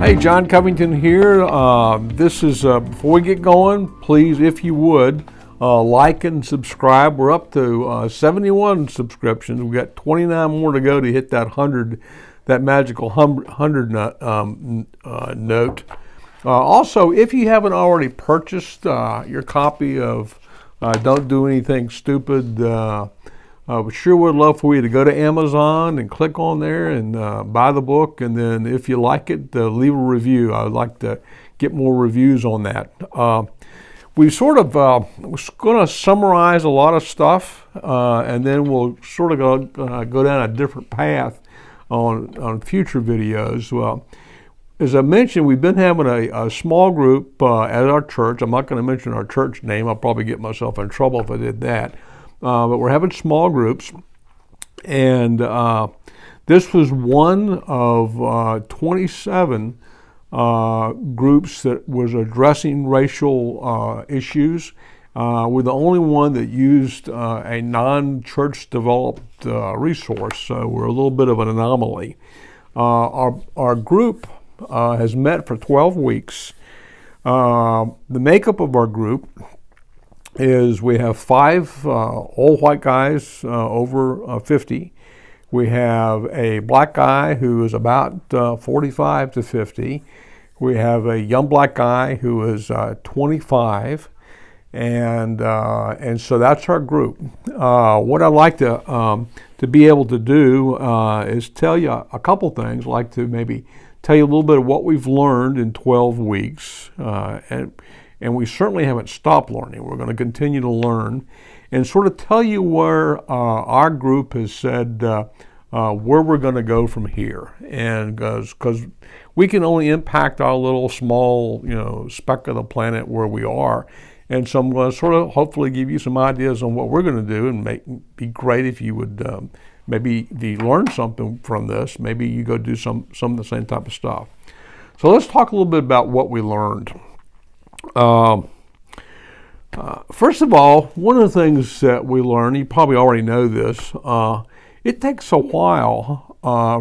Hey, John Covington here. This is, before we get going, please, if you would, like and subscribe. We're up to 71 subscriptions. We've got 29 more to go to hit that 100, that magical 100 note. Also, if you haven't already purchased your copy of Don't Do Anything Stupid, we sure would love for you to go to Amazon and click on there and buy the book. And then if you like it, leave a review. I would like to get more reviews on that. We sort of, we're going to summarize a lot of stuff, and then we'll sort of go down a different path on future videos. Well, as I mentioned, we've been having a small group at our church. I'm not going to mention our church name. I'll probably get myself in trouble if I did that. But we're having small groups, and this was one of 27 groups that was addressing racial issues. We're the only one that used a non-church developed resource, so we're a little bit of an anomaly. Our group has met for 12 weeks. The makeup of our group is we have 5 old white guys over 50. We have a black guy who is about 45 to 50. We have a young black guy who is 25, and so that's our group. What I'd like to be able to do is tell you a couple things. I'd like to maybe tell you a little bit of what we've learned in 12 weeks, and we certainly haven't stopped learning. We're going to continue to learn and sort of tell you where our group has said where we're going to go from here. And because we can only impact our little small, speck of the planet where we are. And so I'm going to sort of hopefully give you some ideas on what we're going to do, and be great if you would maybe if you learn something from this, maybe you go do some of the same type of stuff. So let's talk a little bit about what we learned. First of all, one of the things that we learn, you probably already know this, it takes a while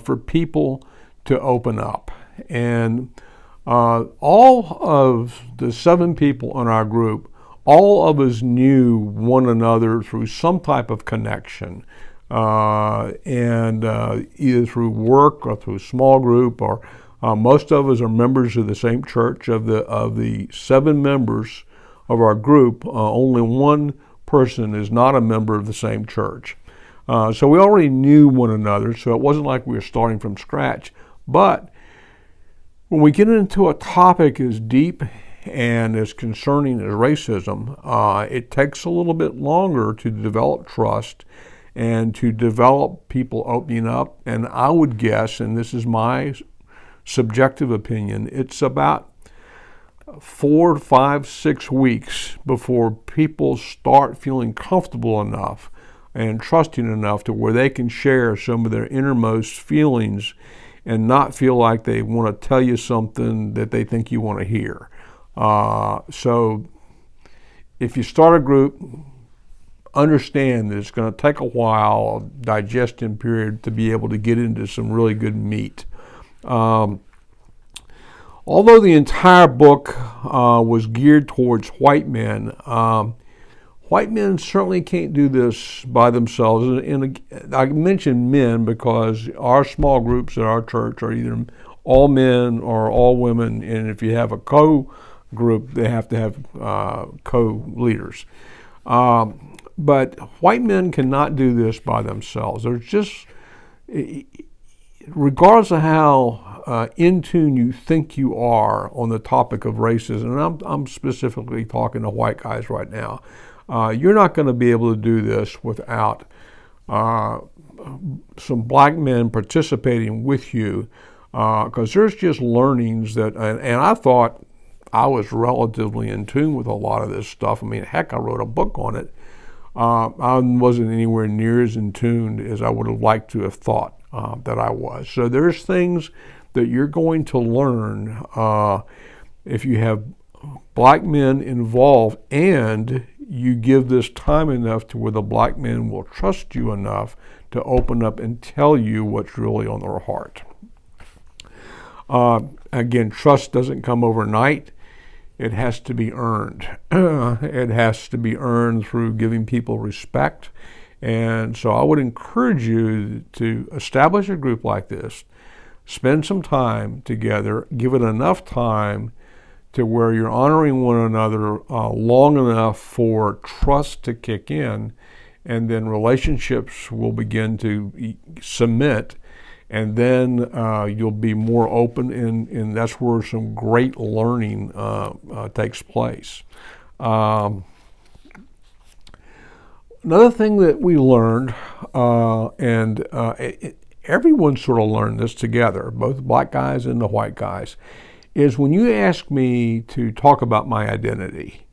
for people to open up. And all of the 7 people in our group, all of us knew one another through some type of connection, and either through work or through small group, or most of us are members of the same church. Of the 7 members of our group, only one person is not a member of the same church. So we already knew one another, so it wasn't like we were starting from scratch. But when we get into a topic as deep and as concerning as racism, it takes a little bit longer to develop trust and to develop people opening up. And I would guess, and this is my subjective opinion, it's about 4, 5, 6 weeks before people start feeling comfortable enough and trusting enough to where they can share some of their innermost feelings and not feel like they want to tell you something that they think you want to hear. So if you start a group, understand that it's going to take a while, a digestion period, to be able to get into some really good meat. Although the entire book was geared towards white men certainly can't do this by themselves. And I mention men because our small groups at our church are either all men or all women, and if you have a co-group, they have to have co-leaders. But white men cannot do this by themselves. There's just, regardless of how in tune you think you are on the topic of racism, and I'm specifically talking to white guys right now, you're not going to be able to do this without some black men participating with you, because there's just learnings that, and I thought I was relatively in tune with a lot of this stuff. I mean, heck, I wrote a book on it. I wasn't anywhere near as in tune as I would have liked to have thought that I was. So there's things that you're going to learn if you have black men involved, and you give this time enough to where the black men will trust you enough to open up and tell you what's really on their heart. Again, trust doesn't come overnight. It has to be earned. It has to be earned through giving people respect. And so I would encourage you to establish a group like this, spend some time together, give it enough time to where you're honoring one another long enough for trust to kick in, and then relationships will begin to cement, and then you'll be more open, and that's where some great learning takes place. Another thing that we learned, everyone sort of learned this together, both black guys and the white guys, is when you ask me to talk about my identity,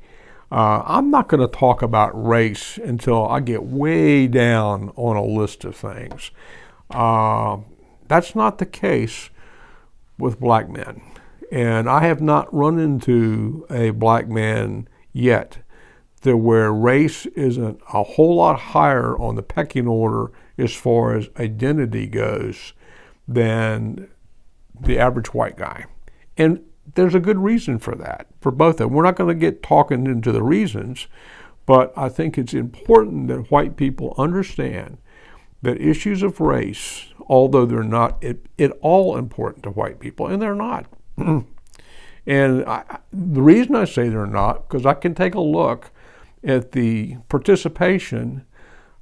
I'm not going to talk about race until I get way down on a list of things. That's not the case with black men. And I have not run into a black man yet where race isn't a whole lot higher on the pecking order as far as identity goes than the average white guy. And there's a good reason for that, for both of them. We're not going to get talking into the reasons, but I think it's important that white people understand that issues of race, although they're not at all important to white people, and they're not. And the reason I say they're not, because I can take a look at the participation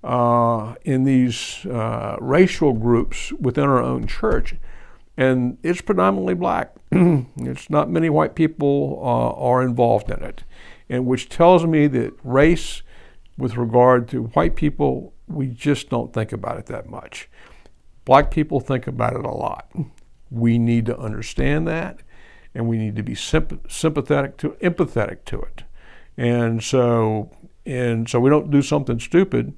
in these racial groups within our own church, and it's predominantly black. It's not many white people are involved in it, and which tells me that race, with regard to white people, we just don't think about it that much. Black people think about it a lot. We need to understand that, and we need to be empathetic to it. And so we don't do something stupid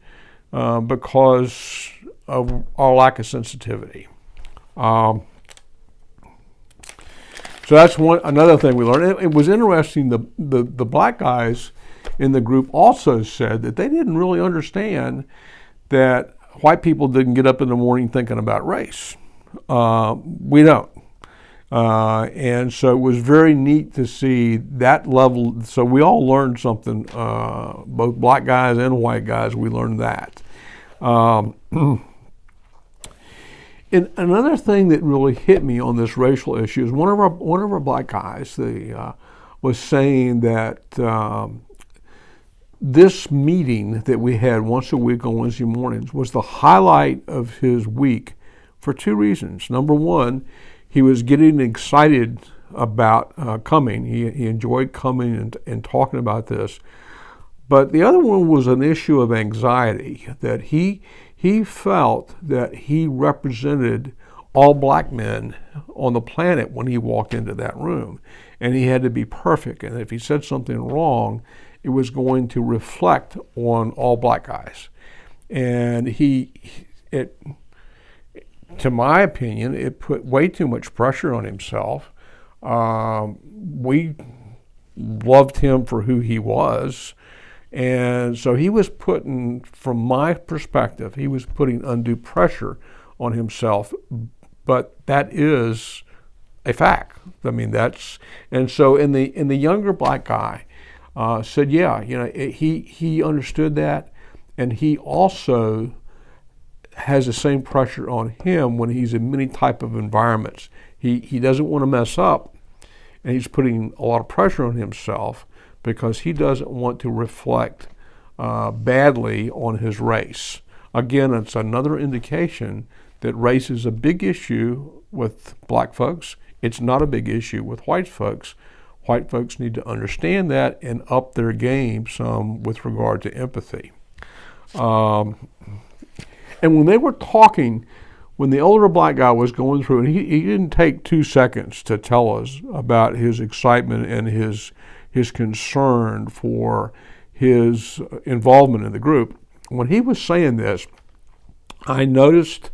because of our lack of sensitivity. So that's another thing we learned. It was interesting. The black guys in the group also said that they didn't really understand that white people didn't get up in the morning thinking about race. We don't. And so it was very neat to see that level. So we all learned something, both black guys and white guys, we learned that. And another thing that really hit me on this racial issue is one of our black guys was saying that this meeting that we had once a week on Wednesday mornings was the highlight of his week for two reasons. Number one, he was getting excited about coming. He enjoyed coming and talking about this. But the other one was an issue of anxiety, that he felt that he represented all black men on the planet when he walked into that room. And he had to be perfect. And if he said something wrong, it was going to reflect on all black guys. And to my opinion, it put way too much pressure on himself. We loved him for who he was. And so he was putting, from my perspective, he was putting undue pressure on himself. But that is a fact. I mean, and so in the younger black guy said, yeah, he understood that, and he also has the same pressure on him when he's in many type of environments. He doesn't want to mess up, and he's putting a lot of pressure on himself because he doesn't want to reflect badly on his race. Again, it's another indication that race is a big issue with black folks. It's not a big issue with white folks. White folks need to understand that and up their game some with regard to empathy. And when they were talking, when the older black guy was going through, and he didn't take 2 seconds to tell us about his excitement and his concern for his involvement in the group. When he was saying this, I noticed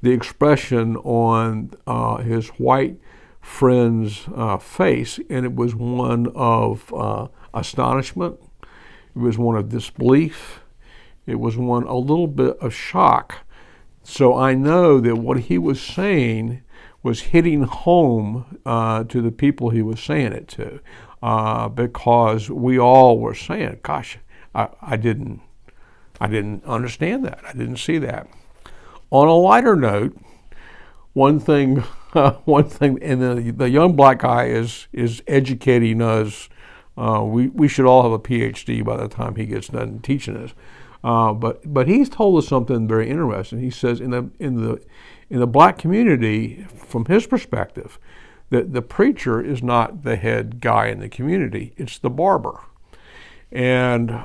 the expression on his white friend's face, and it was one of astonishment. It was one of disbelief. It was a little bit of shock. So I know that what he was saying was hitting home to the people he was saying it to, because we all were saying, "Gosh, I didn't understand that. I didn't see that." On a lighter note, one thing, and the young black guy is educating us. We should all have a PhD by the time he gets done teaching us. But he's told us something very interesting. He says in the black community, from his perspective, that the preacher is not the head guy in the community; it's the barber. And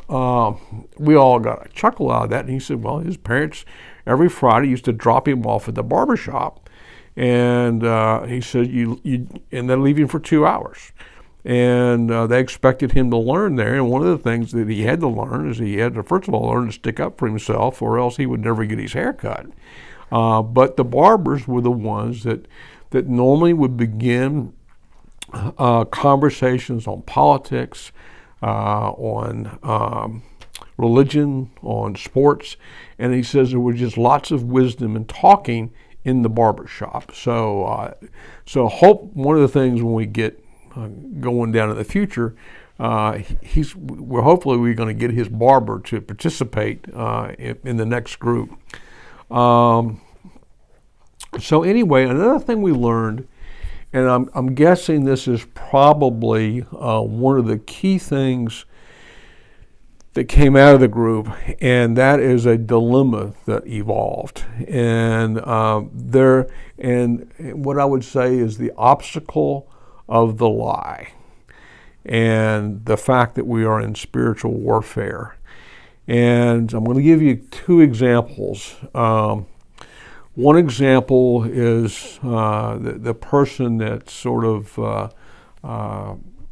we all got a chuckle out of that. And he said, well, his parents every Friday used to drop him off at the barber shop, and he said and then leave him for 2 hours. And they expected him to learn there. And one of the things that he had to learn is he had to, first of all, learn to stick up for himself, or else he would never get his hair cut. But the barbers were the ones that normally would begin conversations on politics, on religion, on sports. And he says there was just lots of wisdom and talking in the barber shop. So hope one of the things when we get going down in the future, we're hopefully going to get his barber to participate in the next group. So anyway, another thing we learned, and I'm guessing this is probably one of the key things that came out of the group, and that is a dilemma that evolved. And what I would say is the obstacle of the lie, and the fact that we are in spiritual warfare. And I'm going to give you two examples. One example is the person that's sort of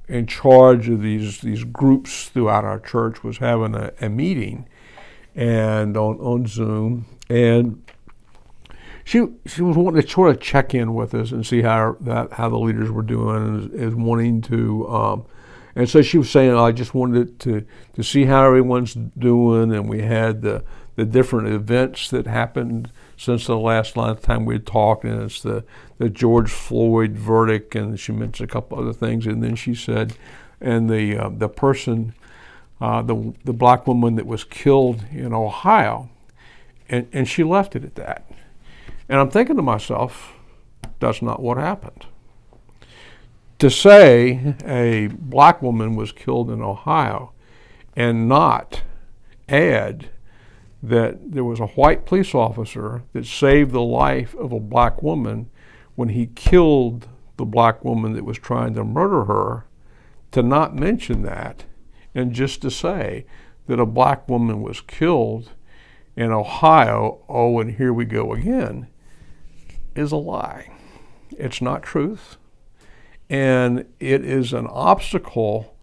in charge of these groups throughout our church was having a meeting, and on Zoom, and she was wanting to sort of check in with us and see how the leaders were doing, and is wanting to. And so she was saying, I just wanted to see how everyone's doing, and we had the different events that happened since the last time we had talked, and it's the George Floyd verdict, and she mentioned a couple other things, and then she said, and the person, the black woman that was killed in Ohio, and she left it at that. And I'm thinking to myself, that's not what happened. To say a black woman was killed in Ohio and not add that there was a white police officer that saved the life of a black woman when he killed the black woman that was trying to murder her, to not mention that, and just to say that a black woman was killed in Ohio, oh, and here we go again, is a lie. It's not truth. And it is an obstacle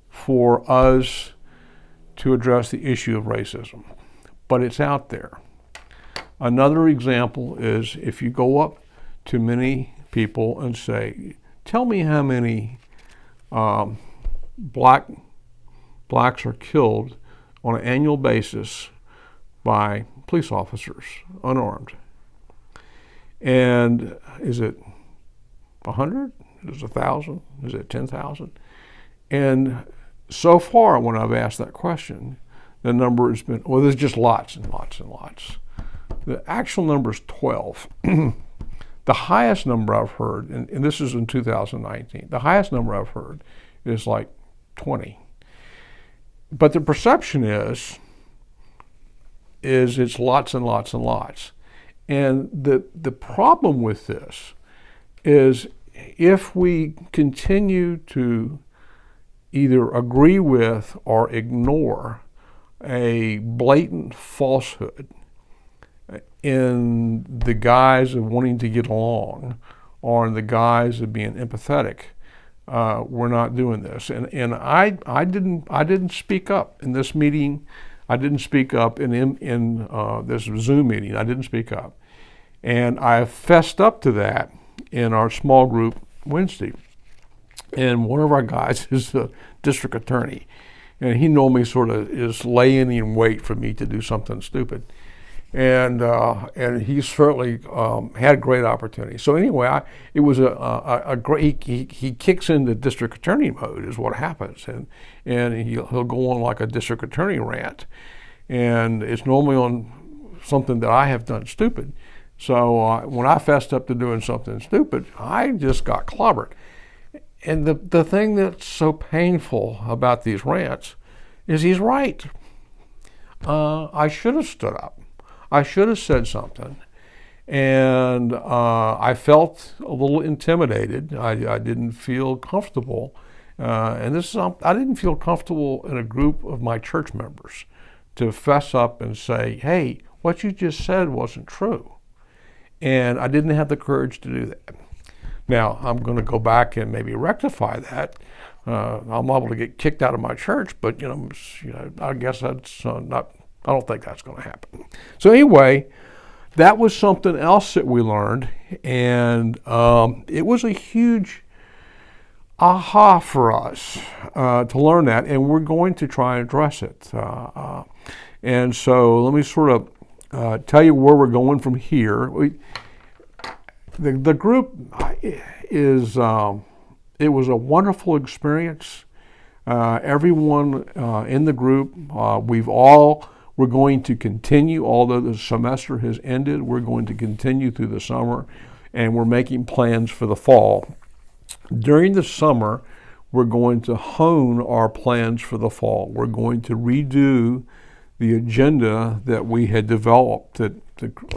for us to address the issue of racism. But it's out there. Another example is if you go up to many people and say, tell me how many blacks are killed on an annual basis by police officers, unarmed. And is it 100? Is it 1,000? Is it 10,000? And so far, when I've asked that question, the number has been, well, there's just lots and lots and lots. The actual number is 12. The highest number I've heard, and this is in 2019, the highest number I've heard is like 20. But the perception is it's lots and lots and lots. And the problem with this is if we continue to either agree with or ignore a blatant falsehood in the guise of wanting to get along or in the guise of being empathetic, we're not doing this. And I didn't speak up in this meeting. I didn't speak up in this Zoom meeting. I didn't speak up. And I fessed up to that in our small group Wednesday. And one of our guys is the district attorney. And he normally sort of is laying in wait for me to do something stupid. and he certainly had great opportunity. So anyway, it was a great. He kicks into district attorney mode is what happens, and he'll go on like a district attorney rant, and it's normally on something that I have done stupid. So when I fessed up to doing something stupid, I just got clobbered. And the thing that's so painful about these rants is he's right. I should have stood up. I should have said something. And I felt a little intimidated. I didn't feel comfortable. I didn't feel comfortable in a group of my church members to fess up and say, hey, what you just said wasn't true. And I didn't have the courage to do that. Now, I'm going to go back and maybe rectify that. I'm able to get kicked out of my church, but I guess that's not. I don't think that's going to happen. So anyway, that was something else that we learned, and it was a huge aha for us to learn that, and we're going to try and address it. And so let me sort of tell you where we're going from here. The group is, it was a wonderful experience. Everyone in the group, we're going to continue, although the semester has ended, we're going to continue through the summer, and we're making plans for the fall. During the summer, we're going to hone our plans for the fall. We're going to redo the agenda that we had developed, that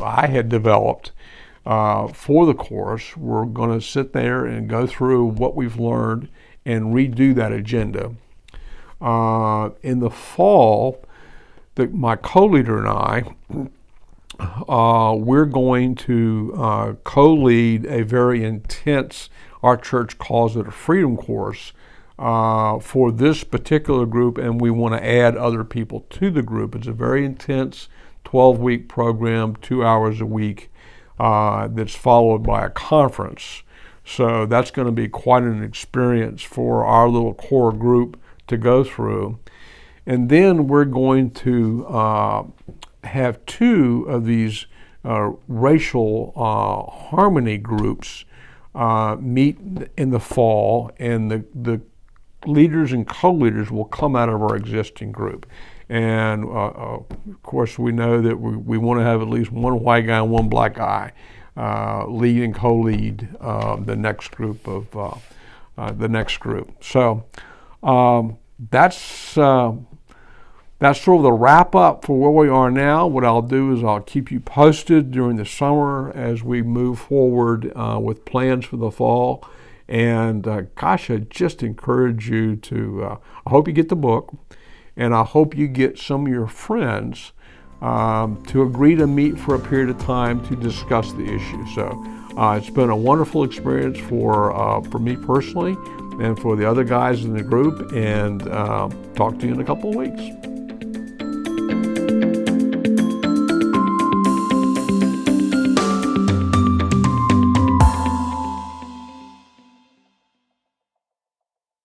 I had developed for the course. We're going to sit there and go through what we've learned and redo that agenda. In the fall, my co-leader and I, we're going to co-lead a very intense, our church calls it a freedom course, for this particular group, and we want to add other people to the group. It's a very intense 12-week program, 2 hours a week, that's followed by a conference. So that's going to be quite an experience for our little core group to go through. And then we're going to have 2 of these racial harmony groups meet in the fall, and the leaders and co-leaders will come out of our existing group. And of course, we know that we want to have at least one white guy and one black guy lead and co-lead the next group of the next group. So that's sort of the wrap up for where we are now. What I'll do is I'll keep you posted during the summer as we move forward with plans for the fall. And gosh, I just encourage you to, I hope you get the book, and I hope you get some of your friends to agree to meet for a period of time to discuss the issue. So it's been a wonderful experience for me personally and for the other guys in the group, and talk to you in a couple of weeks.